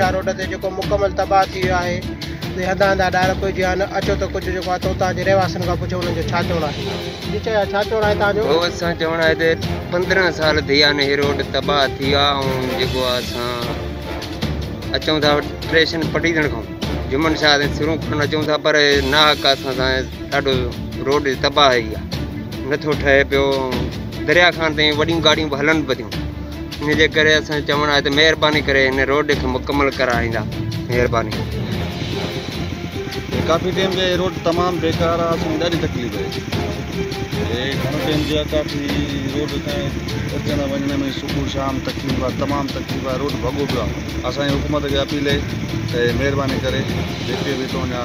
Juman Shah road ते जेको मुकमल तबाह थी वियो आहे हंधा हंधा ॾार कोई या न अचो त कुझु जेको आहे त उतां जे रहवासियुनि खां पुछो उन्हनि जो छा चवणो आहे छा चवणो आहे तव्हांजो असां चवणो आहे त 15 साल थी विया आहिनि हीअ रोड तबाह थी वियो आहे ऐं जेको आहे असां अचूं था स्टेशन पटीदड़ खां जुमन शाह ते शुरू खां अचूं था पर नाहक असां सां ॾाढो रोड तबाही आहे नथो ठहे पियो दरिया खान ताईं वॾियूं गाॾियूं बि हलनि पियूं इन जे करे असां चवणो आहे त महिरबानी करे हिन रोड खे मुकमल कराईंदा महिरबानी काफ़ी टाइम से रोड तमाम बेकार है असां ॾाढी तकलीफ़ है घणो टाइम जो काफ़ी रोड अचण वञण में सुबुह शाम तकलीफ़ है तमाम तकलीफ़ है रोड भॻो पियो आहे असांजी हुकूमत खे अपील है महिरबानी करे जेके भी तो आहिनि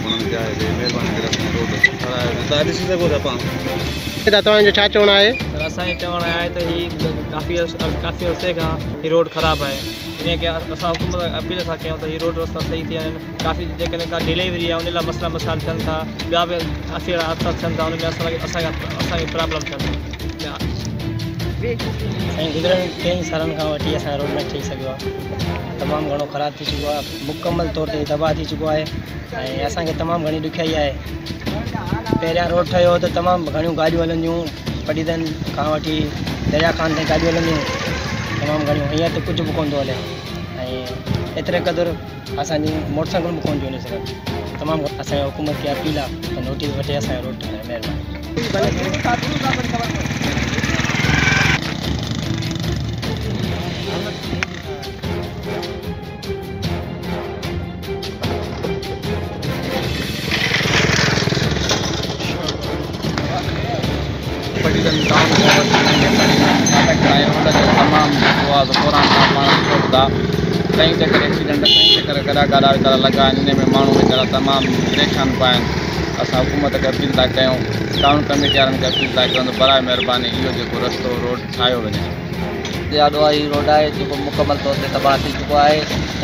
उन्हनि खे आहे महिरबानी करे असांजी रोड ठाराए तव्हां ॾिसी सघो था पाण तव्हांजो छा चवणो आहे असांखे चवणु आहे त ही काफ़ी अरसे खां ही रोड ख़राबु आहे इन खे असां हुकूमत अपील था कयूं त ही रोड रस्ता सही थिया आहिनि काफ़ी जेकॾहिं का डिलीवरी आहे उन लाइ मसइला मसाइल थियनि था ॿिया बि काफ़ी हादसा थियनि था उन में असांखे प्रॉब्लम थियनि था ऐं गुज़िरियल 3 सालनि खां वठी असांजो रोड न ठही सघियो आहे तमामु घणो ख़राबु थी चुको आहे मुकमल तौर ते तबाह थी चुको आहे ऐं असांखे तमामु घणी ॾुखियाई आहे पहिरियां रोड ठहियो हो त तमामु घणियूं गाॾियूं हलंदियूं पटीदन खां वठी दरिया खान ताईं गाॾियूं हलंदियूं तमामु घणियूं हीअं त कुझु बि कोन थो हले ऐं एतिरे क़दुरु असांजी मोटरसाइकिल बि कोन थियूं हली सघनि तमामु असांजी हुकूमत खे अपील आहे त नोटिस वठे असांजो रोड ठाहे महिरबानी पटीदन टाउन तमाम जेको आहे पुराणा माण्हू था कई चकर एक्सीडेंट कई चकर गॾा गाॾा वीचारा लॻा आहिनि इन में माण्हू वीचारा तमामु परेशान पिया आहिनि असां हुकूमत खे अपील था कयूं टाउन कमेटी वारनि खे अपील था कयूं त बराए महिरबानी इहो जेको रस्तो रोड ठाहियो वञे ॾाढो आहे ही रोड आहे जेको मुकमल तौर ते तबाह थी चुको आहे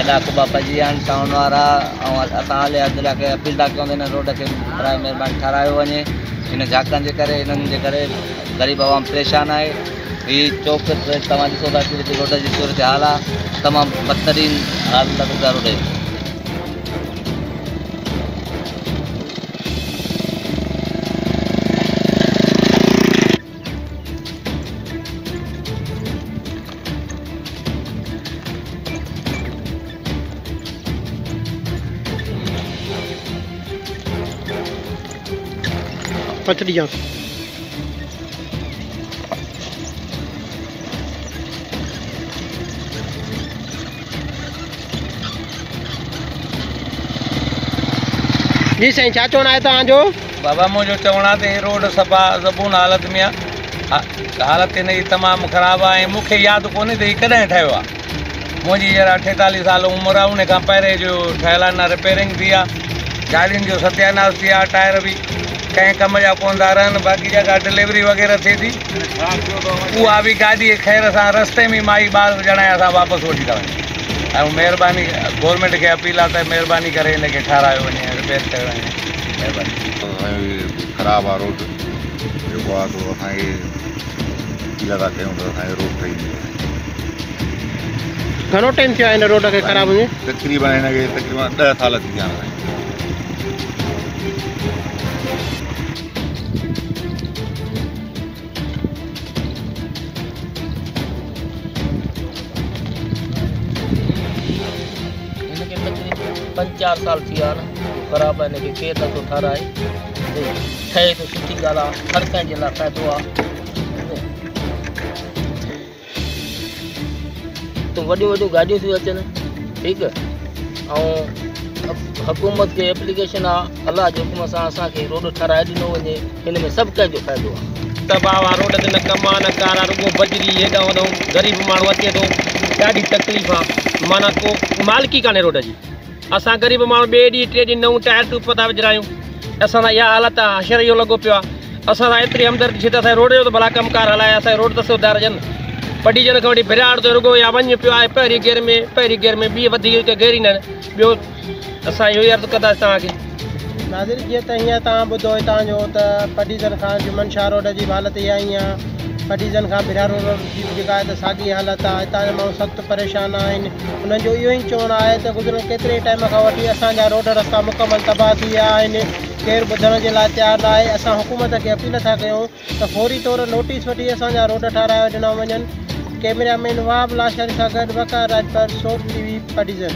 गॾा कुबा पइजी विया आहिनि टाउन वारा ऐं असां हाले अदिला खे अपील था कयूं त हिन रोड खे बराए महिरबानी ठारायो वञे इन झाकनि जे करे हिननि जे करे ग़रीब आवाम परेशान आहे हीअ चौक तव्हां ॾिसो था कि रोड जी सूरत हाल आहे तमामु बदतरीन हालत रोड आहे 5 जाओ जी साईं छा चवणो आहे तव्हांजो बाबा मुझे चवणा तो रोड सफ़ा ज़बून हालत में हालत इन जी तमामु ख़राबु आहे मूंखे यादि कोन्हे त हीअ कॾहिं ठहियो आहे मुंहिंजी जरा 43 साल उमिरि आहे उन खां पहिरें जो ठहियल आहे न रिपेयरिंग थी आहे गाॾियुनि जो सत्यानाश थी आहे टायर बि कंहिं कम जा कोन था रहनि बाक़ी जॻह डिलीवरी वग़ैरह थिए थी उहा बि गाॾी ख़ैर सां रस्ते में माई ॿार ॼणा असां वापसि वठी था वञूं ऐं महिरबानी गवर्नमेंट खे अपील आहे त महिरबानी करे हिनखे ठारायो वञे रिपेयर कयो वञे महिरबानी ख़राबु आहे रोड जेको आहे तो असांखे अपील था कयूं त असांजो रोड ठही घणो टाइम थियो आहे हिन रोड खे ख़राबु हुजे तक़रीबन हिनखे 10 साल थी विया आहिनि हिनखे 5-4 साल थी विया आहिनि ख़राबु आहे हिनखे केरु नथो ठाराए ठहे त सुठी ॻाल्हि आहे हर कंहिंजे लाइ फ़ाइदो आहे तो वॾियूं वॾियूं गाॾियूं थियूं अचनि ठीकु ऐं हुकूमत खे एप्लीकेशन आहे अलाह जे हुकुम सां असांखे रोड ठाराए ॾिनो वञे हिन में सभु कंहिंजो फ़ाइदो आहे तबाह आहे रोड ते न कमु आहे न कार आहे रुॻो बजरी हेॾां होॾां ग़रीब माण्हू अचे थो ॾाढी तकलीफ़ आहे माना को मालिकी कान्हे रोड जी असां ग़रीब माण्हू ॿिए ॾींहुं 3 ॾींहं नऊं टायर ट्यूब था विझरायूं असां सां इहा हालत आहे हशर इहो लॻो पियो आहे असां सां एतिरी हमदर्दी छे त असांजे रोड जो त भला कमकार हलाए असांजे रोड त सुधार ॾियनि पटीजन खां वठी बिराड़ ते रुॻो या वञ पियो आहे पहिरीं गियर में ॿी वधीक गेर ई न ॿियो असां इहो ई अर्ज़ु कंदासीं तव्हांखे नाज़रीन जीअं त हीअं तव्हां ॿुधो हितां जो त पटीजन खां जुमन शाह रोड जी हालत इहा ई आहे पटीज़न खां बिरारो रोड जी जेका आहे त साॻी हालत आहे। हितां जा माण्हू सख़्तु परेशान आहिनि। उन्हनि जो इहो ई चवणु आहे त गुज़िरियल केतिरे टाइम खां वठी असांजा रोड रस्ता मुकमल तबाह थी विया आहिनि। केरु ॿुधण जे लाइ तयारु न आहे। असां हुकूमत खे अपील था कयूं त फौरी तौरु नोटिस वठी असांजा रोड ठाराए ॾिना वञनि। कैमरामैन वाब लाशरी सां गॾु वकार राजपाल, सोच TV, पटीज़न।